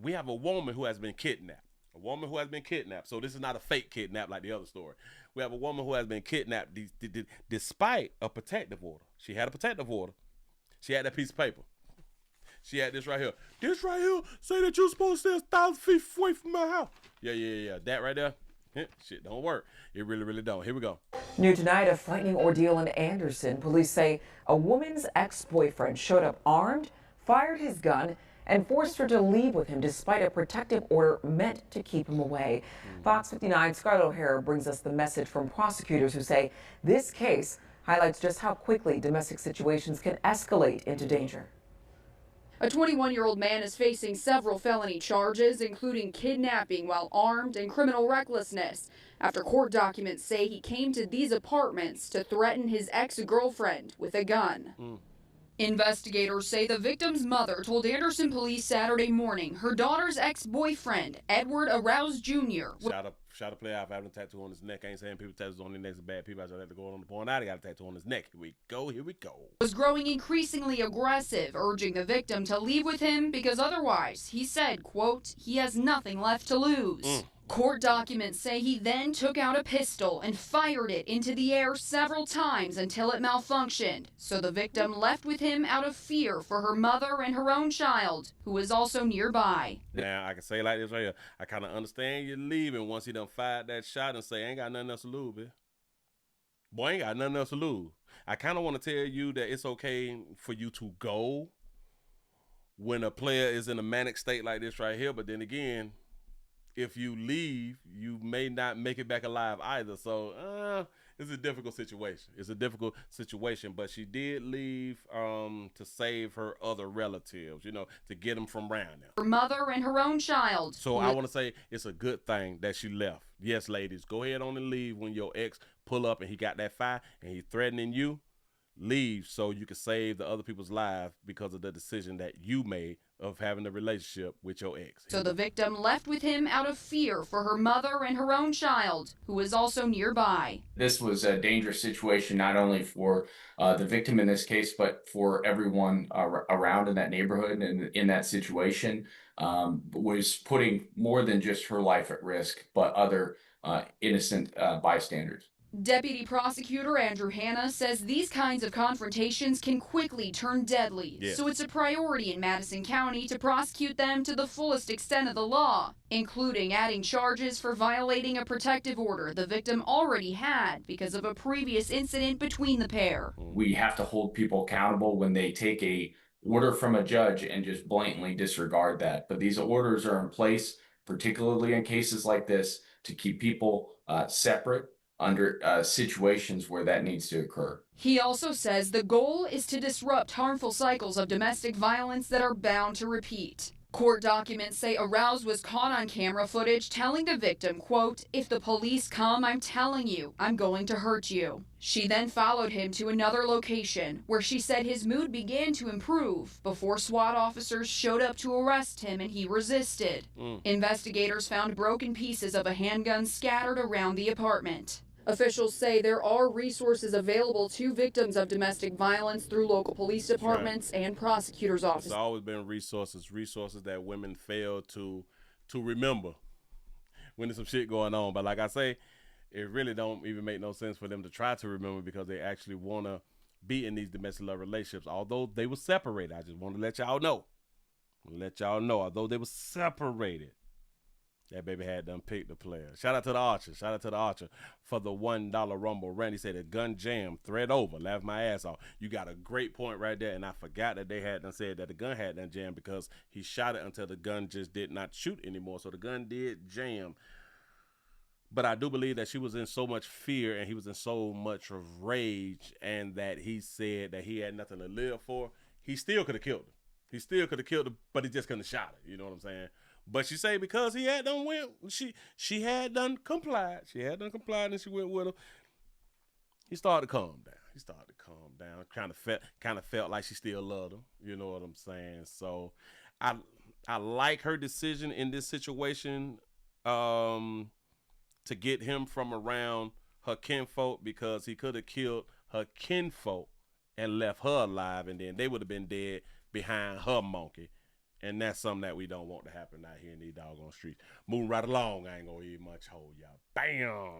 we have a woman who has been kidnapped. A woman who has been kidnapped. So this is not a fake kidnap like the other story. We have a woman who has been kidnapped despite a protective order. She had a protective order. She had that piece of paper. She had this right here. This right here say that you're supposed to stay 1,000 feet away from my house. Yeah. That right there, shit don't work. It really don't. Here we go. New tonight, a frightening ordeal in Anderson. Police say a woman's ex-boyfriend showed up armed, fired his gun, and forced her to leave with him despite a protective order meant to keep him away. Fox 59's Scarlett O'Hara brings us the message from prosecutors who say this case highlights just how quickly domestic situations can escalate into danger. A 21-year-old man is facing several felony charges, including kidnapping while armed and criminal recklessness, after court documents say he came to these apartments to threaten his ex-girlfriend with a gun. Investigators say the victim's mother told Anderson police Saturday morning her daughter's ex-boyfriend, Edward Arouse Jr. Shout a player out for having a tattoo on his neck. I ain't saying people tattoos on their necks are bad people. I just have to go on the point out. He got a tattoo on his neck. Here we go. Was growing increasingly aggressive, urging the victim to leave with him because otherwise, he said, quote, he has nothing left to lose. Court documents say he then took out a pistol and fired it into the air several times until it malfunctioned. So the victim left with him out of fear for her mother and her own child, who was also nearby. Now, I can say like this right here. I kind of understand you leaving once he done fired that shot and say, ain't got nothing else to lose, bitch. Boy, ain't got nothing else to lose. I kind of want to tell you that it's okay for you to go when a player is in a manic state like this right here. But then again, if you leave, you may not make it back alive either. So it's a difficult situation. But she did leave to save her other relatives, to get them from around them. Her mother and her own child. So I want to say it's a good thing that she left. Yes, ladies, go ahead on and leave when your ex pull up and he got that fire and he threatening you. Leave so you can save the other people's lives because of the decision that you made of having a relationship with your ex. So the victim left with him out of fear for her mother and her own child, who was also nearby. This was a dangerous situation, not only for the victim in this case, but for everyone around in that neighborhood and in that situation. Was putting more than just her life at risk, but other innocent bystanders. Deputy Prosecutor Andrew Hanna says these kinds of confrontations can quickly turn deadly, so it's a priority in Madison County to prosecute them to the fullest extent of the law, including adding charges for violating a protective order the victim already had because of a previous incident between the pair. We have to hold people accountable when they take a order from a judge and just blatantly disregard that. But these orders are in place, particularly in cases like this, to keep people separate under situations where that needs to occur. He also says the goal is to disrupt harmful cycles of domestic violence that are bound to repeat. Court documents say Arouse was caught on camera footage telling the victim, quote, if the police come, I'm telling you, I'm going to hurt you. She then followed him to another location where she said his mood began to improve before SWAT officers showed up to arrest him and he resisted. Investigators found broken pieces of a handgun scattered around the apartment. Officials say there are resources available to victims of domestic violence through local police departments and prosecutors' offices. There's always been resources that women fail to remember when there's some shit going on. But like I say, it really don't even make no sense for them to try to remember because they actually want to be in these domestic love relationships. Although they were separated, I just want to let y'all know. Although they were separated, that baby had done picked the player. Shout out to the Archer for the $1 Rumble. Randy said a gun jam, thread over, laugh my ass off. You got a great point right there, and I forgot that they had done said that the gun had done jam because he shot it until the gun just did not shoot anymore. So the gun did jam. But I do believe that she was in so much fear and he was in so much of rage and that he said that he had nothing to live for. He still could have killed her. But he just couldn't have shot her. You know what I'm saying? But she say because he had done she had done complied. She had done complied and she went with him. He started to calm down. Kind of felt like she still loved him. You know what I'm saying? So I like her decision in this situation to get him from around her kinfolk because he could have killed her kinfolk and left her alive and then they would have been dead behind her monkey. And that's something that we don't want to happen out here in these doggone streets. Moving right along, I ain't gonna eat much hold y'all. Bam!